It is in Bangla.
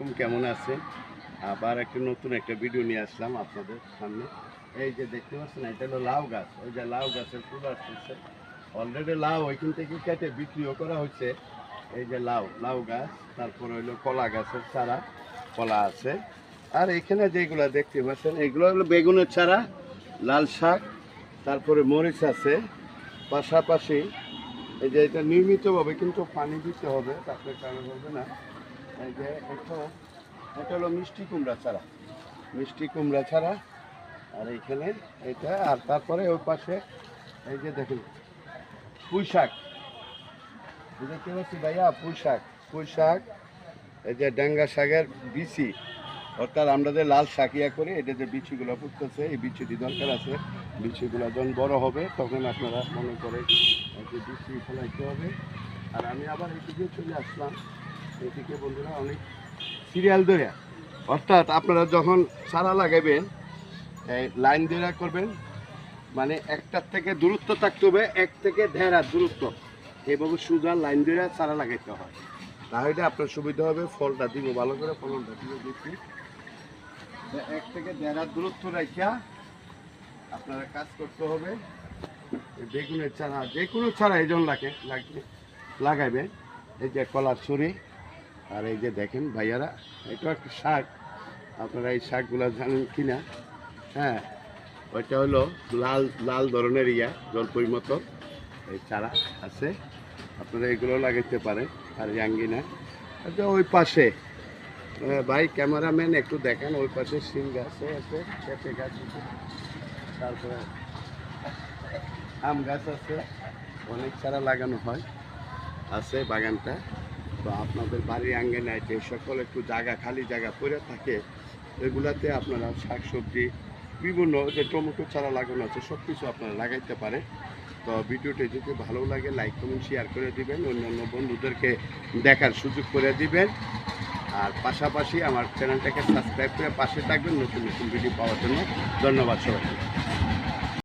আলাইকুম, কেমন আছেন? আবার নতুন একটা ভিডিও নিয়ে আসলাম আপনাদের সামনে। এই যে দেখতে পাচ্ছেন, এটা হলো লাউ গাছ। ওই যে লাউ গাছের ফুল আসতেছে, অলরেডি লাউ ওইখান থেকে কেটে বিক্রিও করা হচ্ছে। এই যে লাউ লাউ গাছ, তারপরে হইলো কলা গাছের চারা, কলা আছে। আর এখানে যেগুলো দেখতে পাচ্ছেন এগুলো হলো বেগুনের চারা, লাল শাক, তারপরে মরিচ আছে। পাশাপাশি এই যে এটা নিয়মিতভাবে কিন্তু পানি দিতে হবে, তারপরে কারণ হবে না। এই যে এটা হলো মিষ্টি কুমড়া চারা, মিষ্টি কুমড়া ছাড়া। আর এইখানে এটা, আর তারপরে ওই পাশে এই যে দেখুন পুঁই শাক, দেখতে পাচ্ছি ভাইয়া, পুঁই শাক, পুঁই শাক। এই যে ডাঙ্গা শাকের বিচি, অর্থাৎ আমরা যে লাল শাকিয়া করি, এটা যে বিচিগুলো পুঁততেছে, এই বিচিটি দরকার আছে। বিচিগুলো যখন বড় হবে তখন আপনারা মনে করে যে বিচি ফেলাইতে হবে। আর আমি আবার এদিকে চলে আসলাম, এদিকে বন্ধুরা অনেক সিরিয়াল ধরে, অর্থাৎ আপনারা যখন চারা লাগাবেন এই লাইন ধরে করবেন, মানে একটার থেকে দূরত্ব থাকতে হবে, 1 থেকে 1.5 হাত দূরত্ব, এইভাবে সোজা লাইন ধরে চারা লাগাইতে হয়। তাহলে আপনার সুবিধা হবে, ফলটা দিব ভালো করে, ফলনটা দিব দেখি। 1 থেকে 1.5 হাত দূরত্ব রাখিয়া আপনারা কাজ করতে হবে। বেগুনের চারা, যে কোনো চারা এই জন্য লাগাইবেন। এই যে কলার ছুরি, আর এই যে দেখেন ভাইয়ারা, এটা একটা শাক, আপনারা এই শাকগুলো জানেন কিনা? হ্যাঁ, ওইটা হলো লাল লাল ধরনের জলপই মতো এই চারা আছে, আপনারা এগুলো লাগাইতে পারেন। আর জাঙ্গিনা আচ্ছা, ওই পাশে ভাই ক্যামেরাম্যান একটু দেখেন, ওই পাশে শিম গাছ আছে, পেঁপে গাছ আছে, তারপরে আম গাছ আছে, অনেক চারা লাগানো হয় আছে বাগানটা। তো আপনাদের বাড়ির আঙ্গিনায় যে সকল একটু জায়গা, খালি জায়গা পড়ে থাকে, এগুলাতে আপনারা শাকসবজি, বিভিন্ন যে টমেটো চারা লাগানো আছে, সব কিছু আপনারা লাগাইতে পারেন। তো ভিডিওটি যদি ভালো লাগে লাইক কমেন্ট শেয়ার করে দিবেন, অন্যান্য বন্ধুদেরকে দেখার সুযোগ করে দিবেন। আর পাশাপাশি আমার চ্যানেলটাকে সাবস্ক্রাইব করে পাশে থাকবেন নতুন নতুন ভিডিও পাওয়ার জন্য। ধন্যবাদ সবাইকে।